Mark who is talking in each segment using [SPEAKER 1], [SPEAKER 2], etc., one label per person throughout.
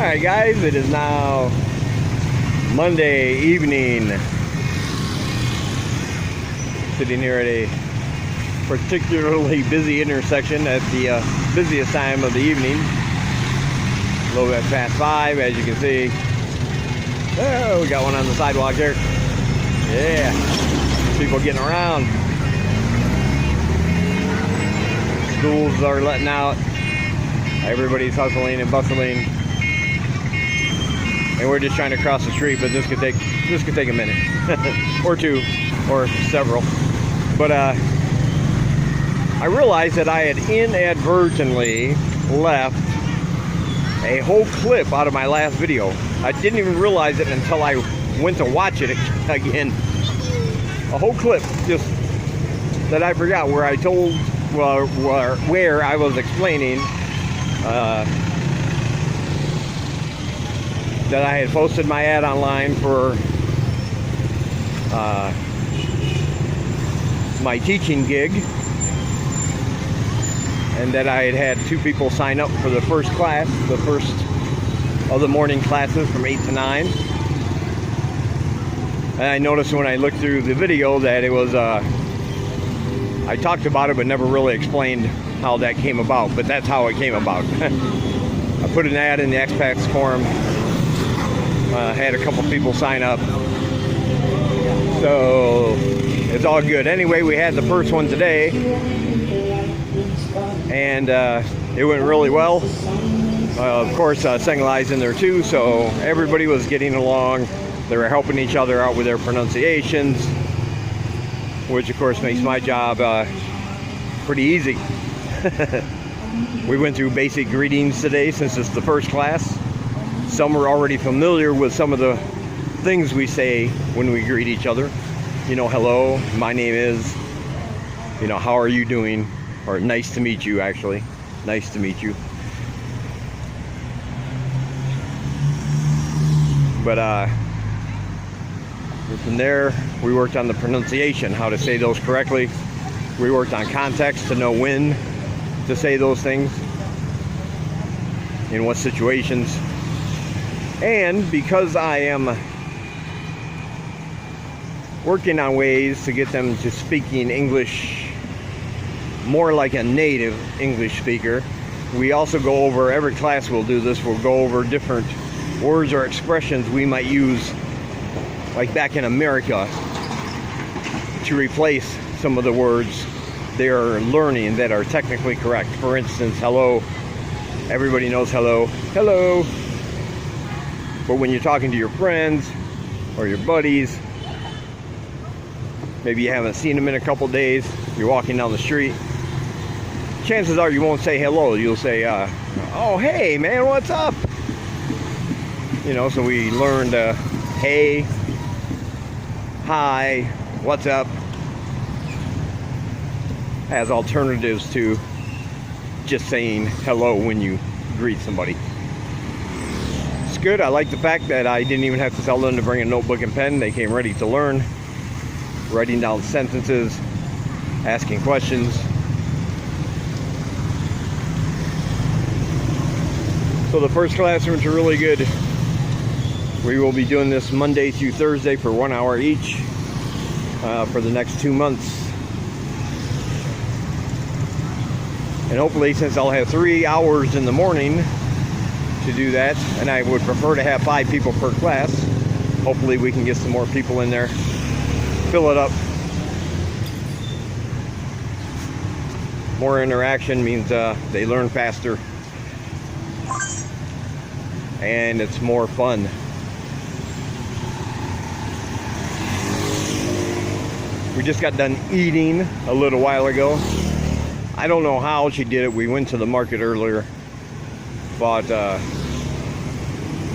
[SPEAKER 1] Alright guys, it is now Monday evening. Sitting here at a particularly busy intersection at the busiest time of the evening. A little bit past 5, as you can see. Oh, we got one on the sidewalk there. Yeah, people getting around. Schools are letting out. Everybody's hustling and bustling. And we're just trying to cross the street, but this could take a minute or two or several. But I realized that I had inadvertently left a whole clip out of my last video. I didn't even realize it until I went to watch it again. A whole clip just that I forgot, where I told, well, where I was explaining that I had posted my ad online for my teaching gig, and that I had 2 people sign up for the first class, the first of the morning classes from 8 to 9. And I noticed when I looked through the video that it was, I talked about it but never really explained how that came about, but that's how it came about. I put an ad in the expats forum, had a couple people sign up, so it's all good. Anyway, we had the first one today, and it went really well. Of course, Sengalai's in there too, so everybody was getting along. They were helping each other out with their pronunciations, which of course makes my job pretty easy. We went through basic greetings today since it's the first class. Some are already familiar with some of the things we say when we greet each other. You know, hello, my name is, you know, how are you doing? Or nice to meet you, actually. Nice to meet you. But from there, we worked on the pronunciation, how to say those correctly. We worked on context to know when to say those things, in what situations. And because I am working on ways to get them to speaking English more like a native English speaker, we also go over, every class we'll do this, we'll go over different words or expressions we might use, like back in America, to replace some of the words they are learning that are technically correct. For instance, hello. Everybody knows hello. Hello. But when you're talking to your friends or your buddies, maybe you haven't seen them in a couple days, you're walking down the street, chances are you won't say hello. You'll say, oh, hey, man, what's up? You know, so we learned, hey, hi, what's up, as alternatives to just saying hello when you greet somebody. It's good. I like the fact that I didn't even have to tell them to bring a notebook and pen. They came ready to learn, writing down sentences, asking questions. So the first classrooms are really good. We will be doing this Monday through Thursday for 1 hour each for the next 2 months. And hopefully, since I'll have 3 hours in the morning to do that, and I would prefer to have 5 people per class, hopefully we can get some more people in there, fill it up. More interaction means they learn faster, and it's more fun. We just got done eating a little while ago. I don't know how she did it. We went to the market earlier, bought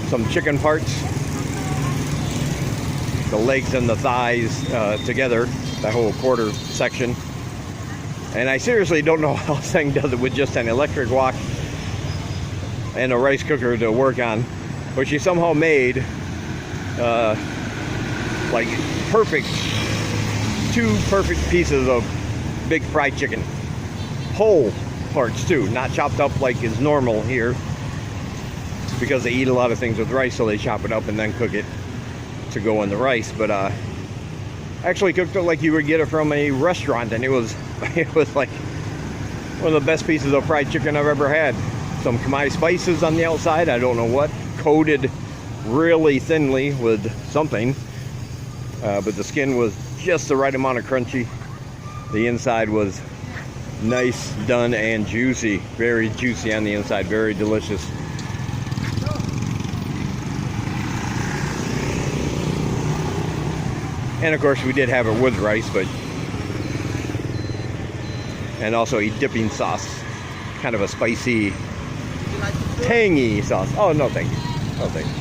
[SPEAKER 1] some chicken parts, the legs and the thighs together, that whole quarter section. And I seriously don't know how this thing does it with just an electric wok and a rice cooker to work on. But she somehow made like two perfect pieces of big fried chicken. Whole parts too, not chopped up like is normal here. because they eat a lot of things with rice, so they chop it up and then cook it to go in the rice. But actually cooked it like you would get it from a restaurant, and it was like one of the best pieces of fried chicken I've ever had. Some Khmer spices on the outside, I don't know what, coated really thinly with something, but the skin was just the right amount of crunchy. The inside was nice, done, and juicy. Very juicy on the inside, very delicious. And of course we did have it with rice, and also a dipping sauce, kind of a spicy, tangy sauce. Oh, no thank you. No thank you.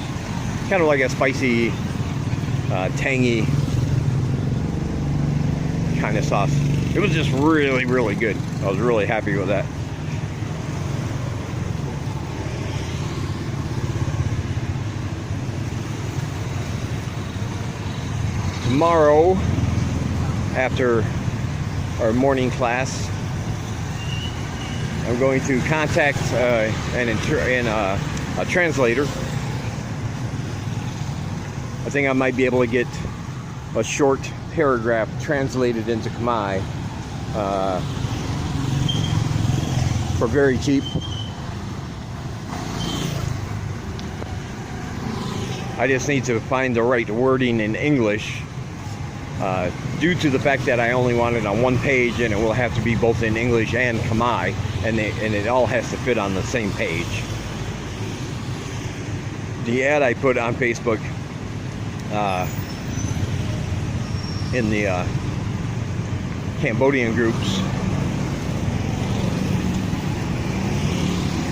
[SPEAKER 1] Kind of like a spicy, tangy kind of sauce. It was just really, really good. I was really happy with that. Tomorrow, after our morning class, I'm going to contact a translator. I think I might be able to get a short paragraph translated into Khmer for very cheap. I just need to find the right wording in English, due to the fact that I only want it on one page, and it will have to be both in English and Khmer, and it all has to fit on the same page. The ad I put on Facebook in the Cambodian groups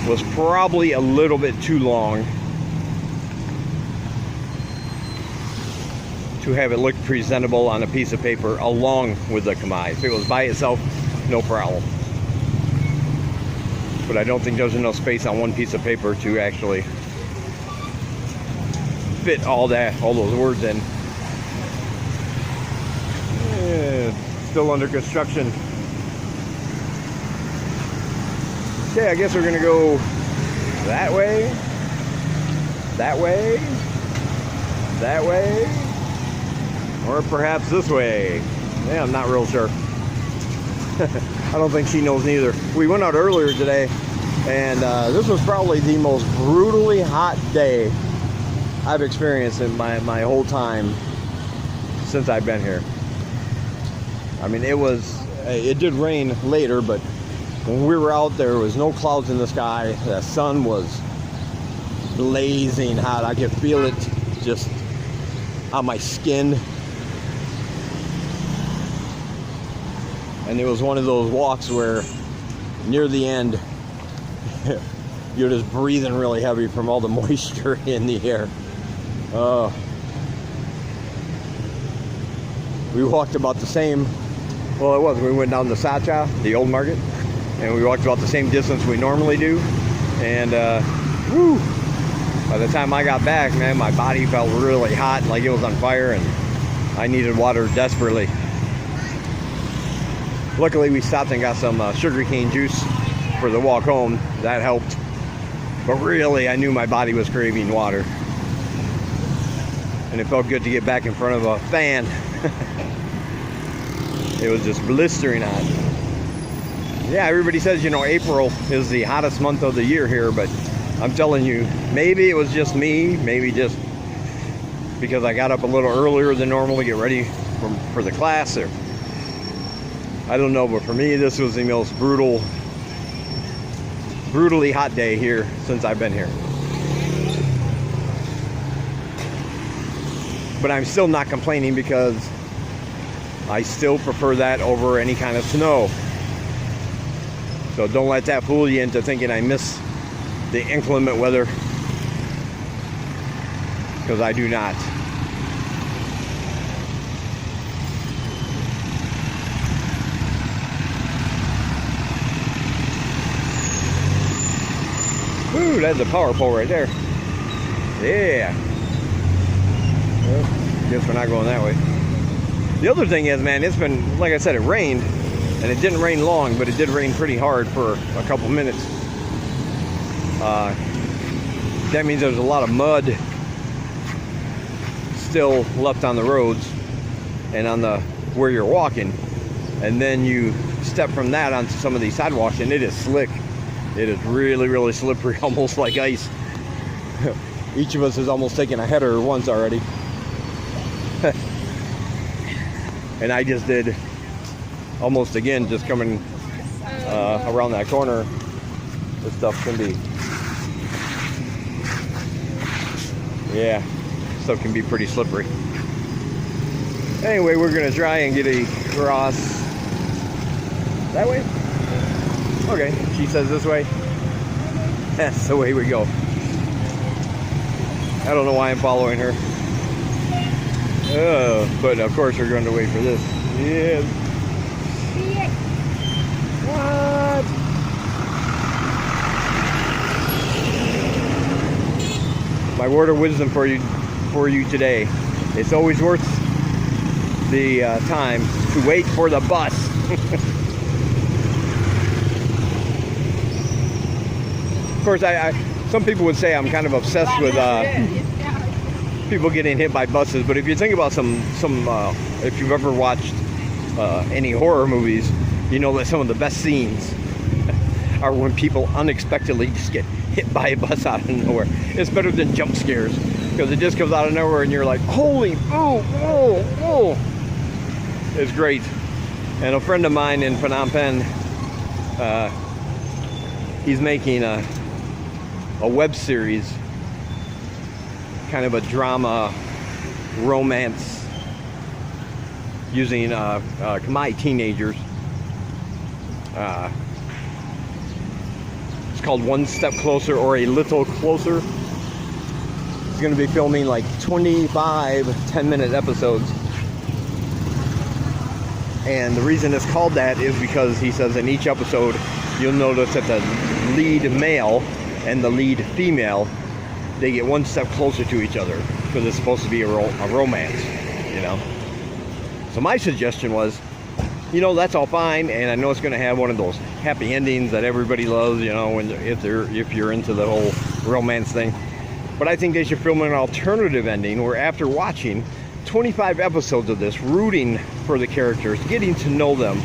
[SPEAKER 1] was probably a little bit too long to have it look presentable on a piece of paper along with the Khmer. If it was by itself, no problem. But I don't think there's enough space on one piece of paper to actually fit all those words in. Still under construction. Okay, I guess we're gonna go that way, that way, that way, or perhaps this way. Yeah, I'm not real sure. I don't think she knows neither. We went out earlier today, and this was probably the most brutally hot day I've experienced in my whole time since I've been here. I mean, it did rain later, but when we were out there was no clouds in the sky. The sun was blazing hot. I could feel it just on my skin. And it was one of those walks where near the end you're just breathing really heavy from all the moisture in the air. We walked about the same, we went down to Sacha, the old market, and we walked about the same distance we normally do. And by the time I got back, man, my body felt really hot, like it was on fire, and I needed water desperately. Luckily, we stopped and got some sugarcane juice for the walk home. That helped. But really, I knew my body was craving water. And it felt good to get back in front of a fan. It was just blistering hot. Yeah, everybody says, April is the hottest month of the year here, but I'm telling you, maybe it was just me, maybe just because I got up a little earlier than normal to get ready for the class, or I don't know, but for me, this was the most brutally hot day here since I've been here. But I'm still not complaining because I still prefer that over any kind of snow. So don't let that fool you into thinking I miss the inclement weather, because I do not. Ooh, that's a power pole right there. Yeah. Well, guess we're not going that way. The other thing is, man, it's been, like I said, it rained, and it didn't rain long, but it did rain pretty hard for a couple minutes. that means there's a lot of mud still left on the roads and on the where you're walking. And then you step from that onto some of these sidewalks, and it is slick. It is really, really slippery, almost like ice. Each of us has almost taken a header once already. And I just did almost again, just coming around that corner. This stuff can be, yeah, stuff can be pretty slippery. Anyway, we're gonna try and get across that way. Okay, she says this way. That's the way we go. I don't know why I'm following her. But of course we're going to wait for this. Yeah. What? My word of wisdom for you today. It's always worth the time to wait for the bus. Of course, some people would say I'm kind of obsessed with people getting hit by buses, but if you think about some if you've ever watched any horror movies, you know that some of the best scenes are when people unexpectedly just get hit by a bus out of nowhere. It's better than jump scares, because it just comes out of nowhere and you're like, holy, oh. It's great. And a friend of mine in Phnom Penh, he's making a web series, kind of a drama romance, using Khmer teenagers. It's called One Step Closer, or A Little Closer. He's going to be filming like 25 10-minute episodes. And the reason it's called that is because he says in each episode you'll notice that the lead male and the lead female, they get one step closer to each other, because it's supposed to be a romance, you know. So my suggestion was, you know, that's all fine, and I know it's going to have one of those happy endings that everybody loves, you know, if you're into the whole romance thing. But I think they should film an alternative ending where, after watching 25 episodes of this, rooting for the characters, getting to know them,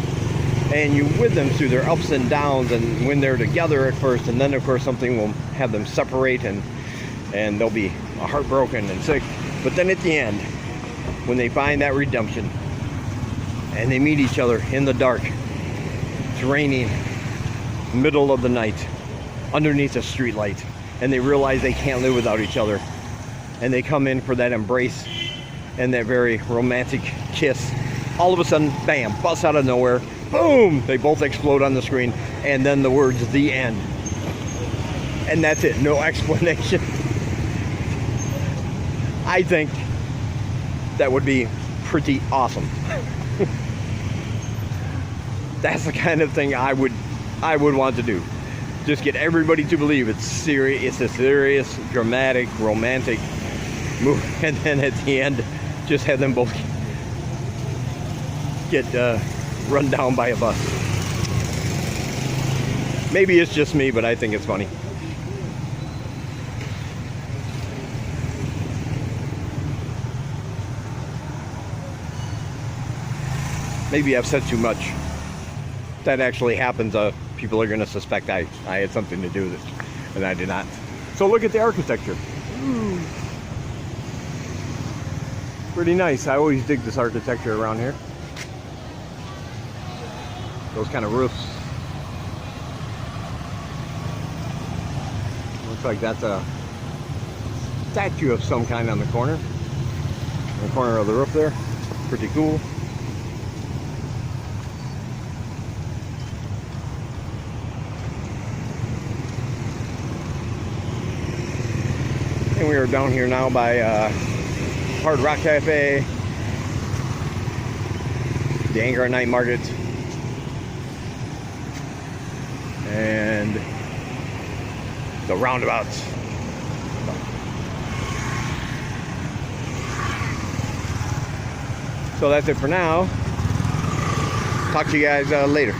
[SPEAKER 1] and you with them through their ups and downs, and when they're together at first, and then of course something will have them separate, and they'll be heartbroken and sick. But then at the end, when they find that redemption and they meet each other in the dark, it's raining, middle of the night, underneath a street light, and they realize they can't live without each other, and they come in for that embrace and that very romantic kiss, all of a sudden, bam, bust out of nowhere, boom, they both explode on the screen, and then the words, "the end." And that's it, no explanation. I think that would be pretty awesome. That's the kind of thing I would want to do. Just get everybody to believe it's serious. It's a serious, dramatic, romantic movie, and then at the end, just have them both get run down by a bus. Maybe it's just me, but I think it's funny. Maybe I've said too much. If that actually happens, people are going to suspect I had something to do with it, and I did not. So look at the architecture. Ooh. Pretty nice. I always dig this architecture around here. Those kind of roofs. Looks like that's a statue of some kind on the corner. In the corner of the roof there. Pretty cool. And we are down here now by Hard Rock Cafe, the Angkor Night Market, and the roundabouts. So that's it for now. Talk to you guys later.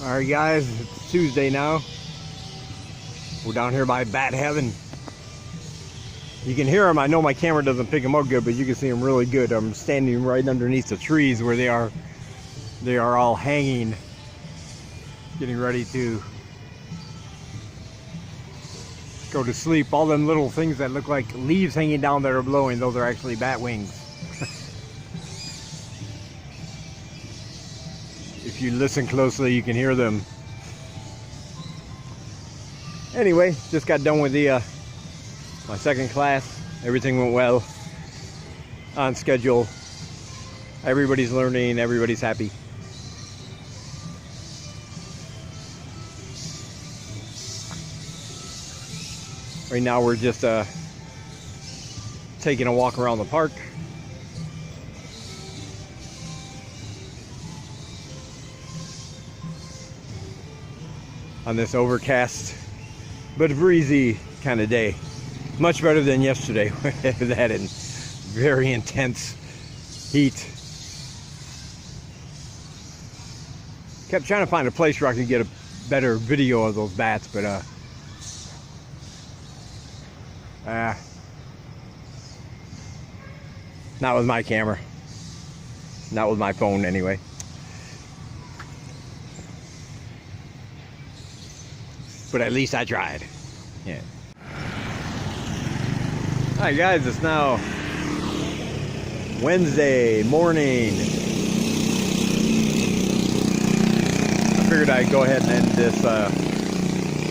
[SPEAKER 1] Alright guys, it's Tuesday now. We're down here by bat heaven. You can hear them. I know my camera doesn't pick them up good, but you can see them really good. I'm standing right underneath the trees where they are all hanging, getting ready to go to sleep. All them little things that look like leaves hanging down that are blowing, those are actually bat wings. If you listen closely, you can hear them. Anyway, just got done with the my second class. Everything went well, on schedule. Everybody's learning, everybody's happy. Right now we're just taking a walk around the park. On this overcast but breezy kind of day. Much better than yesterday. That and very intense heat. Kept trying to find a place where I could get a better video of those bats, but not with my camera. Not with my phone anyway. But at least I tried. Yeah. Hi guys, it's now Wednesday morning. I figured I'd go ahead and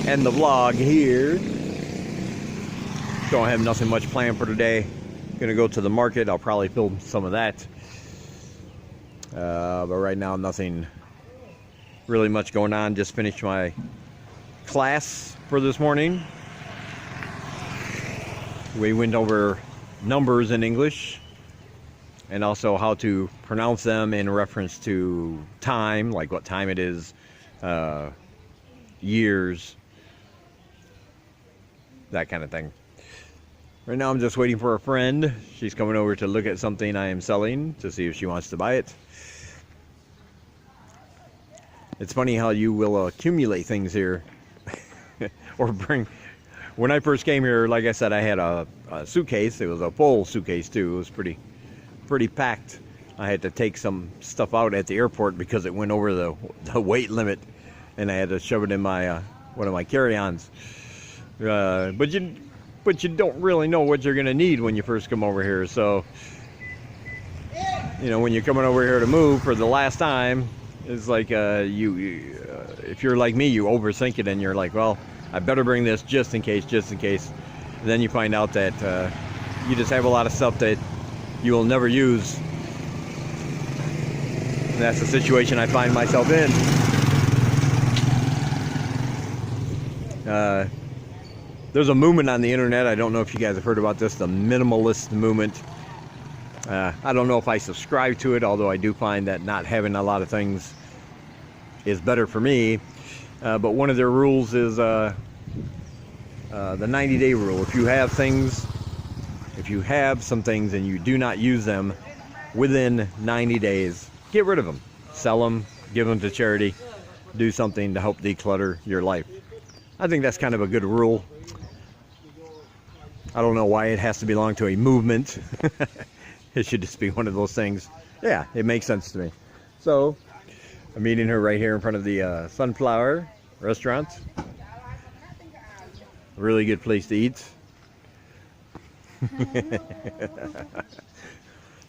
[SPEAKER 1] end the vlog here. Don't have nothing much planned for today. Gonna go to the market. I'll probably film some of that. But right now, nothing really much going on. Just finished my class for this morning. We went over numbers in English and also how to pronounce them in reference to time, like what time it is, years, that kind of thing. Right now I'm just waiting for a friend. She's coming over to look at something I am selling to see if she wants to buy it. It's funny how you will accumulate things here. Or bring. When I first came here, like I said, I had a suitcase. It was a full suitcase too. It was pretty packed. I had to take some stuff out at the airport because it went over the weight limit, and I had to shove it in my one of my carry-ons. But you don't really know what you're gonna need when you first come over here. So, you know, when you're coming over here to move for the last time, it's like if you're like me, you overthink it and you're like, well, I better bring this just in case. And then you find out that you just have a lot of stuff that you will never use. And that's the situation I find myself in. There's a movement on the internet. I don't know if you guys have heard about this, the minimalist movement. I don't know if I subscribe to it, although I do find that not having a lot of things is better for me. But one of their rules is the 90-day rule. If you have some things and you do not use them within 90 days, get rid of them. Sell them, give them to charity, do something to help declutter your life. I think that's kind of a good rule. I don't know why it has to belong to a movement. It should just be one of those things. Yeah, it makes sense to me. So, I'm meeting her right here in front of the Sunflower restaurant. A really good place to eat.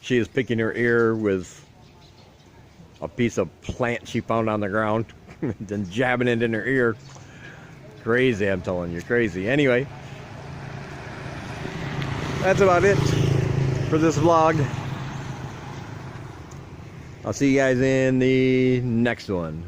[SPEAKER 1] She is picking her ear with a piece of plant she found on the ground, then jabbing it in her ear. Crazy, I'm telling you, crazy. Anyway, that's about it for this vlog. I'll see you guys in the next one.